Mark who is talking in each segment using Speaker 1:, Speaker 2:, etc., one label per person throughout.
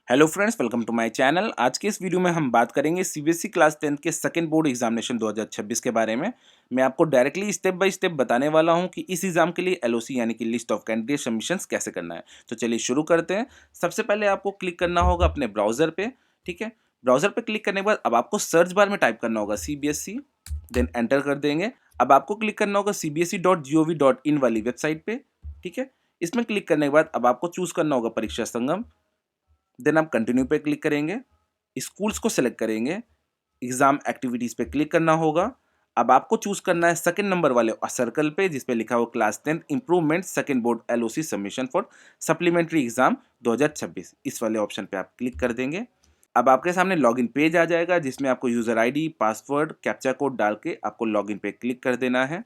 Speaker 1: Hello friends, welcome to my channel. आज के इस वीडियो में हम बात करेंगे सीबीएसई क्लास 10 के सेकंड बोर्ड एग्जामिनेशन 2026 के बारे में। मैं आपको डायरेक्टली स्टेप बाय स्टेप बताने वाला हूं कि इस एग्जाम के लिए एलओसी यानी कि लिस्ट ऑफ कैंडिडेट सबमिशंस कैसे करना है। तो चलिए शुरू करते हैं। सबसे पहले आपको क्लिक करना होगा अपने ब्राउजर पे। ठीक है, ब्राउजर पे क्लिक करने के बाद अब आपको सर्च बार में टाइप करना होगा सीबीएसई, देन एंटर कर देंगे। अब आपको क्लिक करना होगा cbse.gov.in वाली वेबसाइट पे। ठीक है, इसमें क्लिक करने के बाद अब आपको चूज करना होगा परीक्षा संगम। देन आप कंटिन्यू पे क्लिक करेंगे, स्कूल्स को सेलेक्ट करेंगे, एग्जाम एक्टिविटीज पे क्लिक करना होगा। अब आपको चूज करना है सेकंड नंबर वाले सर्कल पे जिस पे लिखा हो class 10 improvement second board LOC submission for supplementary exam 2026, इस वाले ऑप्शन पे आप क्लिक कर देंगे। अब आपके सामने लॉगिन पेज आ जाएगा जिसमें आपको user ID, password, captcha code डाल के आपको लॉगिन पे क्लिक कर देना है।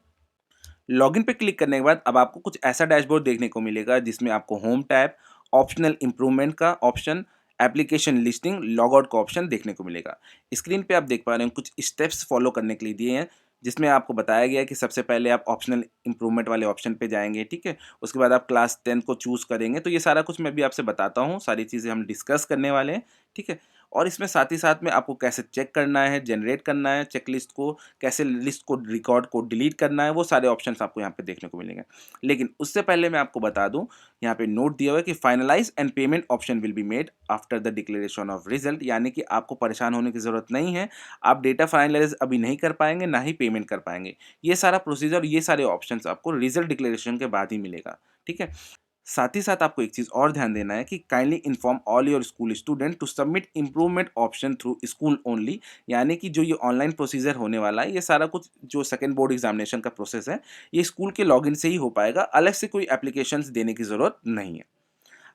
Speaker 1: लॉगिन पे क्लिक करने के बाद अब आपको कुछ ऐसा डैशबोर्ड देखने को मिलेगा जिसमें आपको होम टैब, ऑप्शनल इंप्रूवमेंट का option, application listing, log out का ऑप्शन देखने को मिलेगा। स्क्रीन पे आप देख पा रहे हैं कुछ स्टेप्स फॉलो करने के लिए दिए हैं जिसमें आपको बताया गया है कि सबसे पहले आप ऑप्शनल इंप्रूवमेंट वाले ऑप्शन पे जाएंगे। ठीक है, उसके बाद आप क्लास 10 को चूज करेंगे। तो ये सारा कुछ मैं भी आपसे बताता हूँ, सारी चीज़ें हम डिस्कस करने वाले हैं। ठीक है, और इसमें साथ ही साथ में आपको कैसे चेक करना है, जनरेट करना है चेकलिस्ट को, कैसे लिस्ट को, रिकॉर्ड को डिलीट करना है, वो सारे ऑप्शंस आपको यहाँ पे देखने को मिलेंगे। लेकिन उससे पहले मैं आपको बता दूं, यहाँ पे नोट दिया हुआ है कि finalize and payment option will be made after the declaration of result, यानी कि आपको परेशान होने की जरूरत नहीं है। आप डेटा फाइनलाइज अभी नहीं कर पाएंगे, ना ही पेमेंट कर पाएंगे। ये सारा प्रोसीजर, ये सारे ऑप्शन आपको रिजल्ट डिक्लेरेशन के बाद ही मिलेगा। ठीक है, साथ ही साथ आपको एक चीज़ और ध्यान देना है कि kindly inform all your school student to submit improvement option through school only, यानी कि जो ये ऑनलाइन प्रोसीजर होने वाला है, ये सारा कुछ जो सेकेंड बोर्ड एग्जामिनेशन का प्रोसेस है, ये स्कूल के लॉगिन से ही हो पाएगा, अलग से कोई एप्लीकेशंस देने की ज़रूरत नहीं है।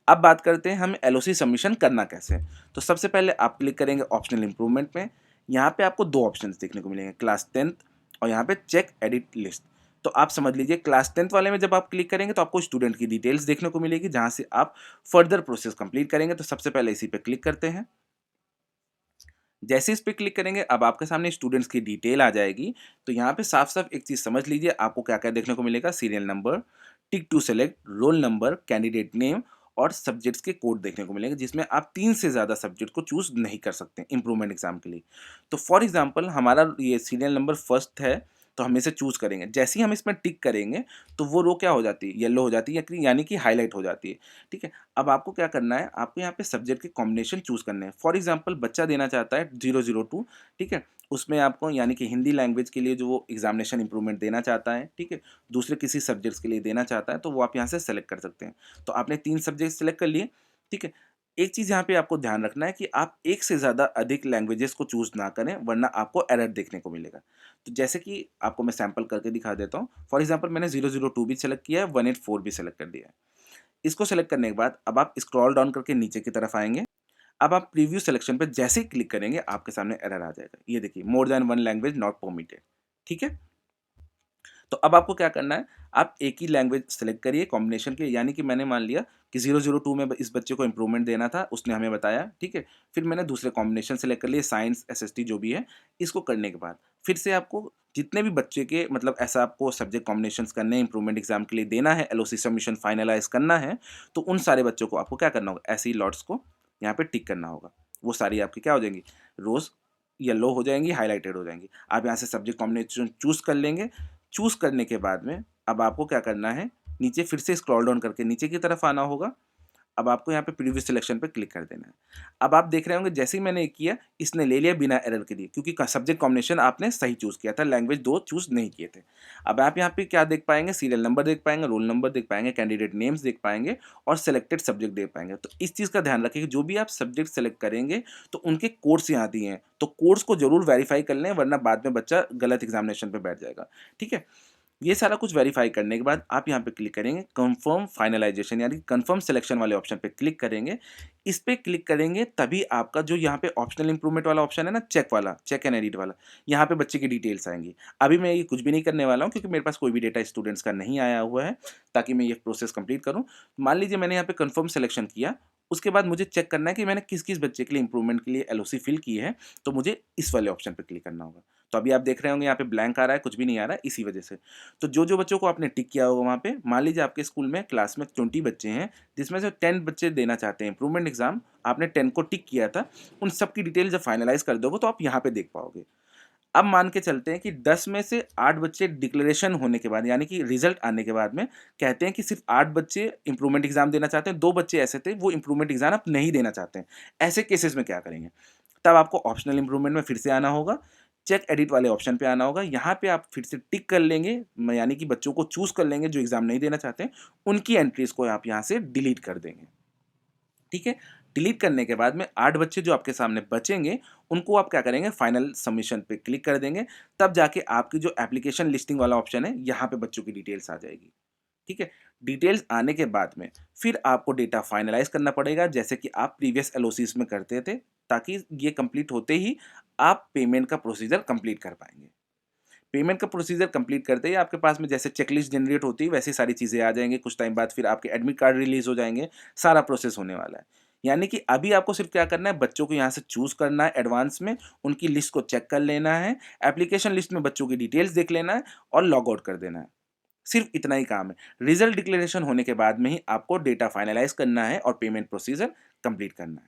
Speaker 1: अब बात करते हैं हम एलओसी सबमिशन करना कैसे है। तो सबसे पहले आप क्लिक करेंगे ऑप्शनल इंप्रूवमेंट में। यहाँ पे आपको दो ऑप्शंस देखने को मिलेंगे, क्लास 10 और यहाँ पे चेक एडिट लिस्ट। तो आप समझ लीजिए क्लास 10 वाले में जब आप क्लिक करेंगे तो आपको स्टूडेंट की डिटेल्स देखने को मिलेगी जहाँ से आप फर्दर प्रोसेस कंप्लीट करेंगे। तो सबसे पहले इसी पे क्लिक करते हैं। जैसे इस पे क्लिक करेंगे अब आपके सामने स्टूडेंट्स की डिटेल आ जाएगी। तो यहाँ पे साफ साफ एक चीज़ समझ लीजिए, आपको क्या क्या देखने को मिलेगा, serial number, tick two select, roll number, candidate name और सब्जेक्ट्स के कोड देखने को मिलेंगे जिसमें आप 3 से ज़्यादा सब्जेक्ट को चूज नहीं कर सकते इंप्रूवमेंट एग्जाम के लिए। तो फॉर एग्जाम्पल हमारा ये सीरियल नंबर फर्स्ट है, तो हम इसे चूज करेंगे। जैसे ही हम इसमें टिक करेंगे तो वो रो क्या हो जाती है, येलो हो जाती है, यानी कि हाईलाइट हो जाती है। ठीक है, अब आपको क्या करना है, आपको यहाँ पे सब्जेक्ट के कॉम्बिनेशन चूज करने हैं। फॉर एग्जाम्पल बच्चा देना चाहता है 002, ठीक है, उसमें आपको यानी कि हिंदी लैंग्वेज के लिए जो वो एग्जामिनेशन इंप्रूवमेंट देना चाहता है, ठीक है, दूसरे किसी सब्जेक्ट्स के लिए देना चाहता है, तो वो आप यहाँ से सेलेक्ट कर सकते हैं। तो आपने 3 सब्जेक्ट सेलेक्ट कर लिए। ठीक है, एक चीज़ यहाँ पे आपको ध्यान रखना है कि आप एक से ज़्यादा अधिक लैंग्वेजेस को चूज़ ना करें वरना आपको एरर देखने को मिलेगा। तो जैसे कि आपको मैं सैंपल करके दिखा देता हूँ। फॉर एग्जांपल मैंने 002 भी सेलेक्ट किया है, 184 भी सेलेक्ट कर दिया है। इसको सेलेक्ट करने के बाद अब आप स्क्रॉल डाउन करके नीचे की तरफ आएँगे। अब आप प्रीव्यू सिलेक्शन पे जैसे ही क्लिक करेंगे आपके सामने एरर आ जाएगा। ये देखिए, more than one language not permitted. ठीक है? तो अब आपको क्या करना है, आप एक ही लैंग्वेज सेलेक्ट करिए कॉम्बिनेशन के, यानी कि मैंने मान लिया कि 002 में इस बच्चे को इंप्रूवमेंट देना था, उसने हमें बताया। ठीक है, फिर मैंने दूसरे कॉम्बिनेशन सेलेक्ट कर लिए, साइंस, एसएसटी जो भी है। इसको करने के बाद फिर से आपको जितने भी बच्चे के मतलब ऐसा आपको सब्जेक्ट कॉम्बिनेशंस करने हैं, इंप्रूवमेंट एग्जाम के लिए देना है, एलओसी सबमिशन फाइनलाइज करना है, तो उन सारे बच्चों को आपको क्या करना होगा, ऐसे ही लॉट्स को यहाँ पे टिक करना होगा। वो सारी आपकी क्या हो जाएंगी, रोज येलो हो जाएंगी, हाईलाइटेड हो जाएंगी। आप यहाँ से सब्जेक्ट कॉम्बिनेशन चूज कर लेंगे। चूज करने के बाद में अब आपको क्या करना है, नीचे फिर से स्क्रॉल डाउन करके नीचे की तरफ आना होगा। अब आपको यहाँ पे प्रीव्यू सिलेक्शन पे क्लिक कर देना है। अब आप देख रहे होंगे जैसे ही मैंने ये किया, इसने ले लिया बिना एरर के लिए, क्योंकि सब्जेक्ट कॉम्बिनेशन आपने सही चूज किया था, लैंग्वेज 2 चूज नहीं किए थे। अब आप यहाँ पे क्या देख पाएंगे, सीरियल नंबर देख पाएंगे, रोल नंबर देख पाएंगे, कैंडिडेट नेम्स देख पाएंगे और सिलेक्टेड सब्जेक्ट देख पाएंगे। तो इस चीज़ का ध्यान रखिए कि जो भी आप सब्जेक्ट सेलेक्ट करेंगे तो उनके कोड्स यहाँ दिए हैं, तो कोड्स को जरूर वेरीफाई कर लें वरना बाद में बच्चा गलत एग्जामिनेशन पे बैठ जाएगा। ठीक है, ये सारा कुछ वेरीफाई करने के बाद आप यहाँ पे क्लिक करेंगे कंफर्म फाइनलाइजेशन, यानी कंफर्म सिलेक्शन वाले ऑप्शन पे क्लिक करेंगे। इस पे क्लिक करेंगे तभी आपका जो यहाँ पे ऑप्शनल इंप्रूवमेंट वाला ऑप्शन है ना, चेक वाला, चेक एंड एडिट वाला, यहाँ पे बच्चे की डिटेल्स आएंगी। अभी मैं ये कुछ भी नहीं करने वाला हूँ क्योंकि मेरे पास कोई भी डेटा स्टूडेंट्स का नहीं आया हुआ है, ताकि मैं ये प्रोसेस कंप्लीट करूँ। मान लीजिए मैंने यहाँ पे कंफर्म सिलेक्शन किया, उसके बाद मुझे चेक करना है कि मैंने किस किस बच्चे के लिए इंप्रूवमेंट के लिए एलओसी फिल की है, तो मुझे इस वाले ऑप्शन पे क्लिक करना होगा। तो अभी आप देख रहे होंगे यहाँ पे ब्लैंक आ रहा है, कुछ भी नहीं आ रहा है इसी वजह से। तो जो-जो बच्चों को आपने टिक किया होगा वहाँ पे, मान लीजिए आपके स्कूल में क्लास में 20 बच्चे हैं, जिसमें से 10 बच्चे देना चाहते हैं इम्प्रूवमेंट एग्ज़ाम, आपने 10 को टिक किया था, उन सब की डिटेल जब फाइनलाइज़ कर दोगे तो आप यहाँ पे देख पाओगे। अब मान के चलते हैं कि 10 में से 8 बच्चे डिक्लेरेशन होने के बाद यानी कि रिज़ल्ट आने के बाद में कहते हैं कि सिर्फ़ 8 बच्चे इम्प्रूवमेंट एग्ज़ाम देना चाहते हैं, 2 बच्चे ऐसे थे वो इम्प्रूवमेंट एग्ज़ाम अब नहीं देना चाहते हैं। ऐसे केसेस में क्या करेंगे? तब आपको ऑप्शनल इम्प्रूवमेंट में फिर से आना होगा, चेक एडिट वाले ऑप्शन पे आना होगा, यहाँ पे आप फिर से टिक कर लेंगे यानी कि बच्चों को चूज़ कर लेंगे जो एग्ज़ाम नहीं देना चाहते हैं, उनकी एंट्रीज़ को आप यहाँ से डिलीट कर देंगे। ठीक है? डिलीट करने के बाद में 8 बच्चे जो आपके सामने बचेंगे, उनको आप क्या करेंगे फाइनल सबमिशन पे क्लिक कर देंगे, तब जाके आपकी जो एप्लीकेशन लिस्टिंग वाला ऑप्शन है, यहाँ पे बच्चों की डिटेल्स आ जाएगी। ठीक है? डिटेल्स आने के बाद में फिर आपको डेटा फाइनलाइज़ करना पड़ेगा जैसे कि आप प्रीवियस एलओसीज़ में करते थे, ताकि ये कंप्लीट होते ही आप पेमेंट का प्रोसीजर कंप्लीट कर पाएँगे। पेमेंट का प्रोसीजर कंप्लीट करते ही आपके पास में जैसे चेकलिस्ट जनरेट होती है वैसी सारी चीज़ें आ जाएँगी, कुछ टाइम बाद फिर आपके एडमिट कार्ड रिलीज़ हो जाएँगे, सारा प्रोसेस होने वाला है। यानी कि अभी आपको सिर्फ़ क्या करना है, बच्चों को यहाँ से चूज़ करना है एडवांस में, उनकी लिस्ट को चेक कर लेना है, एप्लीकेशन लिस्ट में बच्चों की डिटेल्स देख लेना है और लॉग आउट कर देना है। सिर्फ़ इतना ही काम है। रिज़ल्ट डिक्लेरेशन होने के बाद में ही आपको डेटा फाइनलाइज़ करना है और पेमेंट प्रोसीजर कंप्लीट करना है।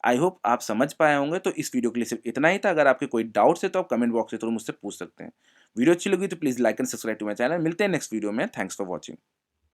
Speaker 1: आई होप आप समझ पाए होंगे, तो इस वीडियो के लिए सिर्फ इतना ही था। अगर आपके कोई डाउट्स है तो आप कमेंट बॉक्स के थ्रू मुझसे पूछ सकते हैं। वीडियो अच्छी लगी तो please like and subscribe to my channel. मिलते हैं नेक्स्ट वीडियो में। Thanks for watching.